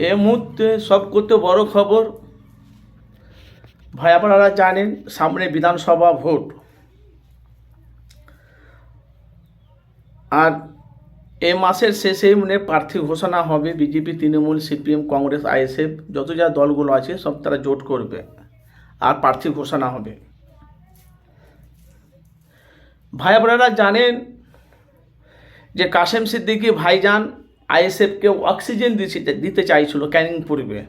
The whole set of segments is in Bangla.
এই মুহূর্তে সব করতে বড় খবর, ভাই আপনারা জানেন সামনে বিধানসভা ভোট, আর এই মাসের শেষে প্রার্থী ঘোষণা হবে। BJP, Trinamool, CPM, Congress, ISF যত যা দলগুলো আছে সব তারা জোট করবে আর প্রার্থী ঘোষণা হবে। ভাই আপনারা জানেন যে কাশেম সিদ্দিকী ভাইজান আইএসএফকে অক্সিজেন দিতে চাইছিল ক্যানিং পূর্বে,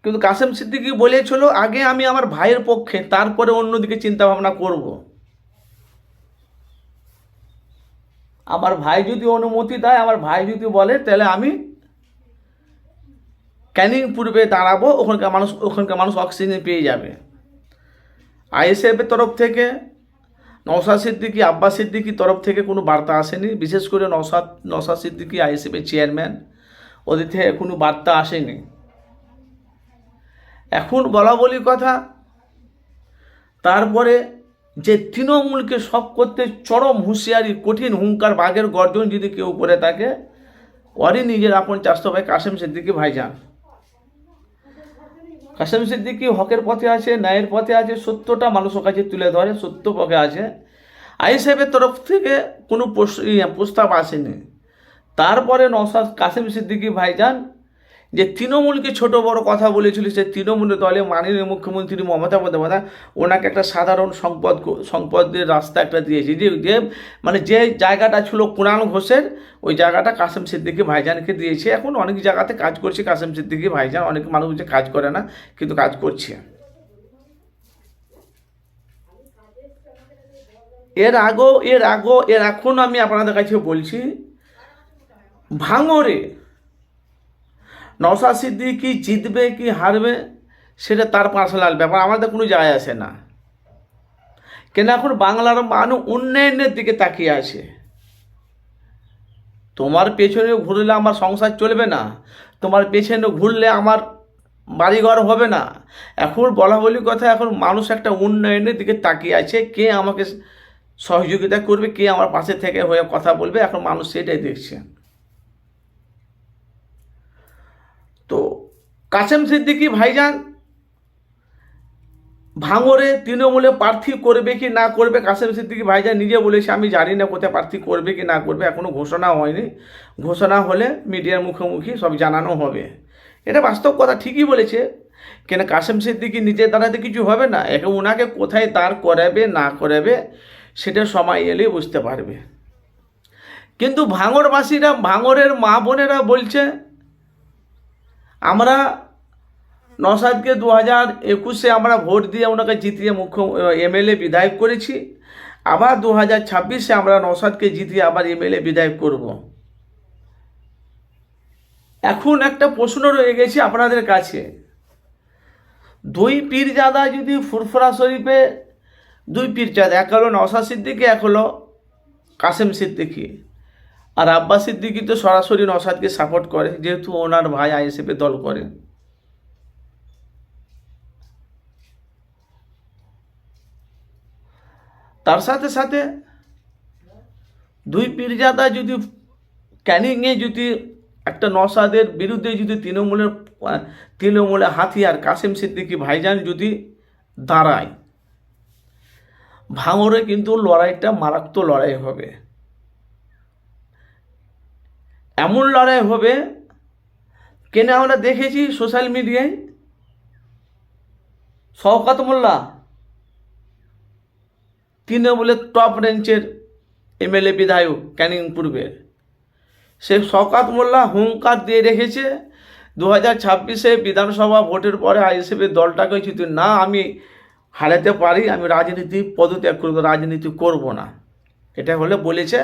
কিন্তু কাশেম সিদ্দিকী বলেছিল আগে আমি আমার ভাইয়ের পক্ষে, তারপরে অন্যদিকে চিন্তা ভাবনা করব। আমার ভাই যদি অনুমতি দেয়, আমার ভাই যদি বলে, তাহলে আমি ক্যানিং পূর্বে দাঁড়াবো, ওখানকার মানুষ অক্সিজেন পেয়ে যাবে। আইএসএফের তরফ থেকে নওশাদ সিদ্দিকী, আব্বাস সিদ্দিকীর তরফ থেকে কোনো বার্তা আসেনি। বিশেষ করে নওশাদ সিদ্দিকী আইএসএফের চেয়ারম্যান, ওদের থেকে কোনো বার্তা আসেনি। এখন বলা বলি কথা, তারপরে যে তৃণমূলকে সব করতে চরম হুঁশিয়ারি, কঠিন হুঙ্কার, বাঘের গর্জন যদি কেউ করে থাকে, ওরই নিজের আপন চাচাতো ভাই কাশেম সিদ্দিকী ভাইজান। কাশেম সিদ্দিকী হকের পথে আছে, ন্যায়ের পথে আছে, সত্যটা মানুষের কাছে তুলে ধরে, সত্য পথে আছে। আইএসএফের তরফ থেকে কোনো প্রস্তাব আসেনি। তারপরে নওশাদ কাশেম সিদ্দিকী ভাইজান যে তৃণমূলকে ছোট বড় কথা বলেছিল, সে তৃণমূলের দলে মাননীয় মুখ্যমন্ত্রী মমতা বন্দ্যোপাধ্যায় ওনাকে একটা সাধারণ সম্পদের রাস্তা একটা দিয়েছে, যে মানে যে জায়গাটা ছিল কুণাল ঘোষের, ওই জায়গাটা কাশেম সিদ্দিকী ভাইজানকে দিয়েছে। এখন অনেক জায়গাতে কাজ করছে কাশেম সিদ্দিকী ভাইজান, অনেক মানুষ যে কাজ করে না, কিন্তু কাজ করছে। এখন আমি আপনাদের কাছে বলছি, ভাঙরে নওশাদ সিদ্দিকী জিতবে কি হারবে সেটা তার পার্সোনাল ব্যাপার, আমাদের কোনো যায় আসে না। কেন এখন বাংলার মানুষ উন্নয়নের দিকে তাকিয়ে আছে। তোমার পেছনে ঘুরলে আমার সংসার চলবে না, তোমার পেছনে ঘুরলে আমার বাড়িঘর হবে না। এখন বলা বলি কথা, এখন মানুষ একটা উন্নয়নের দিকে তাকিয়ে আছে, কে আমাকে সহযোগিতা করবে, কে আমার পাশে থেকে হয়ে কথা বলবে, এখন মানুষ সেটাই দেখছে। তো কাশেম সিদ্দিকী ভাইজান ভাঙরে তৃণমূলে প্রার্থী করবে কি না করবে, কাশেম সিদ্দিকী ভাইজান নিজে বলেছে আমি জানি না কোথায় প্রার্থী করবে কি না করবে, এখনও ঘোষণা হয়নি। ঘোষণা হলে মিডিয়ার মুখোমুখি সব জানানো হবে। এটা বাস্তব কথা, ঠিকই বলেছে। কেন কাশেম সিদ্দিকী নিজের দাঁড়াতে কিছু হবে না, এখন ওনাকে কোথায় দাঁড় করাবে না করাবে সেটা সময় এলেই বুঝতে পারবে। কিন্তু ভাঙরবাসীরা, ভাঙরের মা বোনেরা বলছে আমরা নওশাদকে 2021 আমরা ভোট দিয়ে ওনাকে জিতিয়ে এমএলএ বিধায়ক করেছি, আবার 2026 আমরা নওশাদকে জিতিয়ে আবার এমএলএ বিধায়ক করব। এখন একটা প্রশ্ন রয়ে গেছে আপনাদের কাছে, দুই পীরজাদা যদি ফুরফুরা শরীফে দুই পীরজাদা, এক হলো নওশাদ সিদ্দিকী, এক হলো কাশেম সিদ্দিকী, আর আব্বাস সিদ্দিকী তো সরাসরি নওশাদকে সাপোর্ট করে, যেহেতু ওনার ভাই আইএসএফে দল করে। তার সাথে সাথে দুই পীরজাদা যদি ক্যানিংয়ে যদি একটা নওশাদের বিরুদ্ধে যদি তৃণমূলের হাতিয়ার কাশেম সিদ্দিকী ভাইজান যদি দাঁড়ায়, ভাঙরে কিন্তু লড়াইটা মারাত্মক লড়াই হবে। এমন লড়াই হবে কেন আমরা দেখেছি সোশ্যাল মিডিয়ায়, শওকত মোল্লা তৃণমূলের টপ রেঞ্চের এমএলএ বিধায়ক ক্যানিং পূর্বের, সে শওকত মোল্লা হুঙ্কার দিয়ে রেখেছে 2026 বিধানসভা ভোটের পরে আইএসএফের দলটাকে যদি না আমি হারাতে পারি, আমি রাজনীতি পদত্যাগ করব, রাজনীতি করব না। এটা হলে বলেছে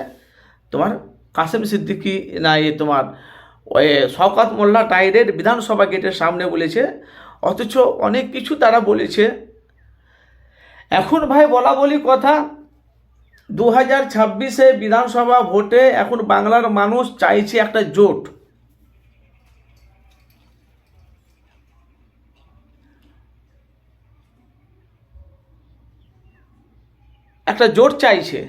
তোমার কাশেম সিদ্দিকী, না তোমার ওই শওকত মোল্লা ডাইরেক্ট বিধানসভা গেটের সামনে বলেছে। অথচ অনেক কিছু তারা বলেছে। এখন ভাই বলা বলি কথা, 2026 বিধানসভা ভোটে এখন বাংলার মানুষ চাইছে একটা জোট। একটা জোট চাইছে।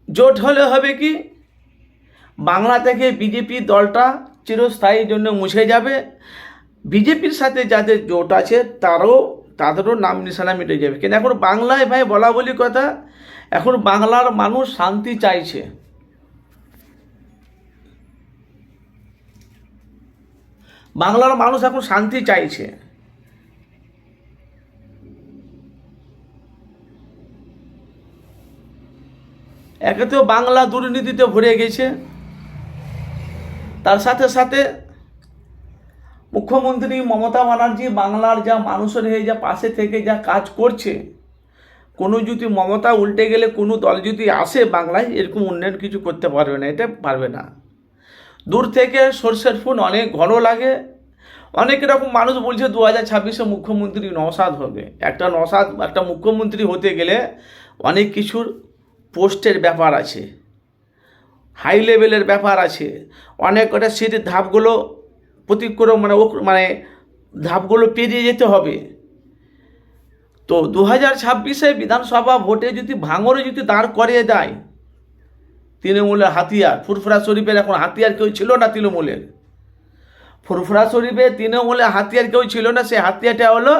জোট হলে হবে কি, বাংলা থেকে বিজেপি দলটা চিরস্থায়ীর জন্য মুছে যাবে। বিজেপির সাথে যাদের জোট আছে তাদেরও নাম নিশানা মিটে যাবে। কিন্তু এখন বাংলায় ভাই বলা বলি কথা, এখন বাংলার মানুষ শান্তি চাইছে। বাংলার মানুষ এখন শান্তি চাইছে। একে তো বাংলা দুর্নীতিতে ভরে গেছে, তার সাথে সাথে মুখ্যমন্ত্রী মমতা ব্যানার্জি বাংলার যা মানুষের হয়ে যা পাশে থেকে যা কাজ করছে, কোনো যদি মমতা উল্টে গেলে কোনো দল যদি আসে বাংলায়, এরকম উন্নয়ন কিছু করতে পারবে না, এটা পারবে না। দূর থেকে সর্ষের ফুল অনেক ঘন লাগে। অনেক রকম মানুষ বলছে 2026-এ মুখ্যমন্ত্রী নওশাদ হবে। একটা মুখ্যমন্ত্রী হতে গেলে অনেক কিছুর পোস্টের ব্যাপার আছে, হাই লেভেলের ব্যাপার আছে, অনেক কটা সিটের ধাপগুলো প্রতিক্রম মানে ধাপগুলো পেরিয়ে যেতে হবে। তো 2026-এ বিধানসভা ভোটে যদি ভাঙড়ে যদি দাঁড় করিয়ে দেয় তৃণমূলের হাতিয়ার, ফুরফুরা শরীফের এখন হাতিয়ার কেউ ছিল না তৃণমূলের। ফুরফুরা শরীফে তৃণমূলের হাতিয়ার কেউ ছিল না, সেই হাতিয়ারটা হলো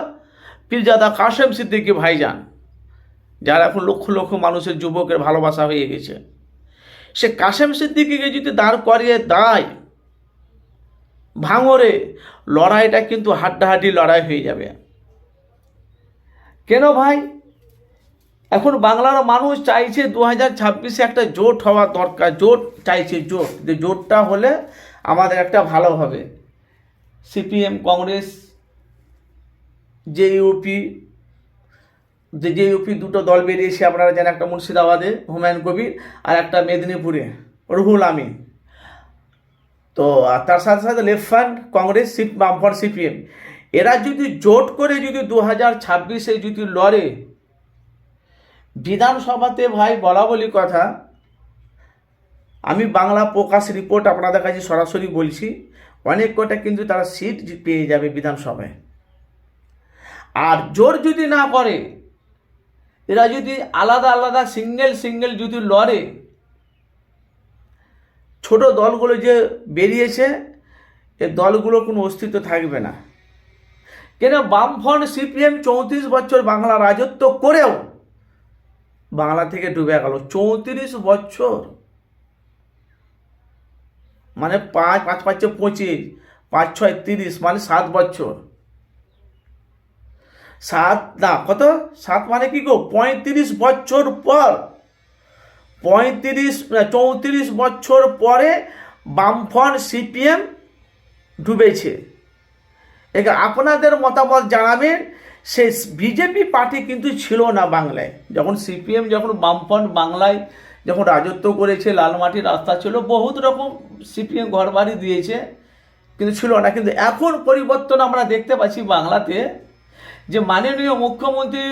পীরজাদা কাশেম সিদ্দিকী ভাইজান, যারা এখন লক্ষ লক্ষ মানুষের যুবকের ভালোবাসা হয়ে গেছে। সে কাশেম সিদ্দিকীকে যদি দাঁড় করিয়ে দেয় ভাঙড়ে, লড়াইটা কিন্তু হাড্ডাহাড্ডি লড়াই হয়ে যাবে। কেন ভাই? এখন বাংলার মানুষ চাইছে 2026-এ একটা জোট হওয়া দরকার, জোট চাইছে, জোটটা হলে আমাদের একটা ভালো হবে। সিপিএম, কংগ্রেস, জেইউপি দুটো দল বেরিয়েছে আপনারা জানেন, একটা মুর্শিদাবাদে হুমায়ুন কবির আর একটা মেদিনীপুরে রুহুল আমিন। তো তার সাথে সাথে লেফট ফ্রন্ট কংগ্রেস, বামফ্রন্ট সিপিএম, এরা যদি জোট করে যদি 2026-এ যদি লড়ে বিধানসভাতে, ভাই বলা বলি কথা, আমি বাংলা প্রকাশ রিপোর্ট আপনাদের কাছে সরাসরি বলছি, অনেক কটা কিন্তু তারা সিট পেয়ে যাবে বিধানসভায়। আর জোট যদি না করে, এরা যদি আলাদা আলাদা সিঙ্গেল যদি লড়ে, ছোট দলগুলো যে বেরিয়েছে এই দলগুলো কোনো অস্তিত্ব থাকবে না। কেন? বামফ্রন্ট সিপিএম 34 বছর বাংলা রাজত্ব করেও বাংলা থেকে ডুবে গেল। 34 বছর মানে 5 5 5 25, 5 6 30, মানে 7 বছর। 7 না কত, 7 মানে কি গো, 35 বছর পর, 34 বছর পরে বামফ্রন্ট সিপিএম ডুবেছে। আপনাদের মতামত জানাবেন। সেই বিজেপি পার্টি কিন্তু ছিল না বাংলায়, যখন সিপিএম, যখন বামফ্রন্ট বাংলায় যখন রাজত্ব করেছে, লালমাটির রাস্তা ছিল, বহুত রকম সিপিএম ঘরবাড়ি দিয়েছে, কিন্তু ছিল না। কিন্তু এখন পরিবর্তন আমরা দেখতে পাচ্ছি বাংলাতে, যে মাননীয় মুখ্যমন্ত্রী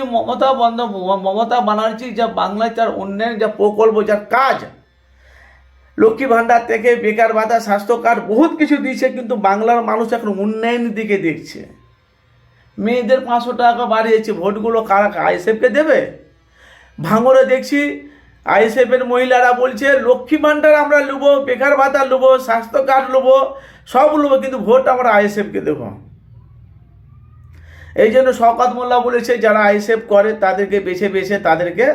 মমতা ব্যানার্জি যা বাংলায় তার উন্নয়ন, যা প্রকল্প, যার কাজ, লক্ষ্মী ভাণ্ডার থেকে বেকার ভাতা, স্বাস্থ্য কার্ড, বহুত কিছু দিয়েছে, কিন্তু বাংলার মানুষ এখন উন্নয়নের দিকে দেখছে। মেয়েদের 500 টাকা বাড়িয়েছে, ভোটগুলো কারা আইএসএফকে দেবে? ভাঙড়ে দেখছি আইএসএফের মহিলারা বলছে লক্ষ্মী ভাণ্ডার আমরা নেবো, বেকার ভাতা নেবো, স্বাস্থ্য কার্ড নেবো, সব নেবো, কিন্তু ভোট আমরা আইএসএফকে দেবো। এই জন্য শওকত মোল্লা বলেছে যারা আইএসএফ করে তাদেরকে বেছে বেছে তাদেরকে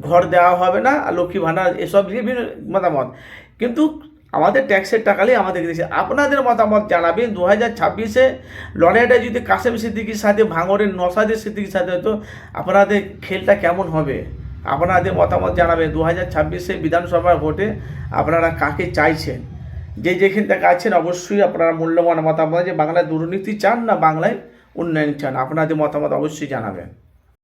ঘর দেওয়া হবে না, আর লক্ষ্মী ভাণ্ডার, এসব বিভিন্ন মতামত। কিন্তু আমাদের ট্যাক্সের টাকালেই আমাদেরকে দিয়েছে। আপনাদের মতামত জানাবেন। 2026-এ লড়াইটা যদি কাশেম সিদ্দিকীর সাথে, ভাঙড়ের নওশাদের সিদ্দিকীর সাথে হতো, আপনাদের খেলটা কেমন হবে? আপনাদের মতামত জানাবেন। 2026-এ বিধানসভা ভোটে আপনারা কাকে চাইছেন? যেখান থেকে আছেন অবশ্যই আপনারা মূল্যবান মতামত, যে বাংলায় দুর্নীতি চান না বাংলায় উন্নয়ন চান, আপনাদের মতামত অবশ্যই জানাবেন।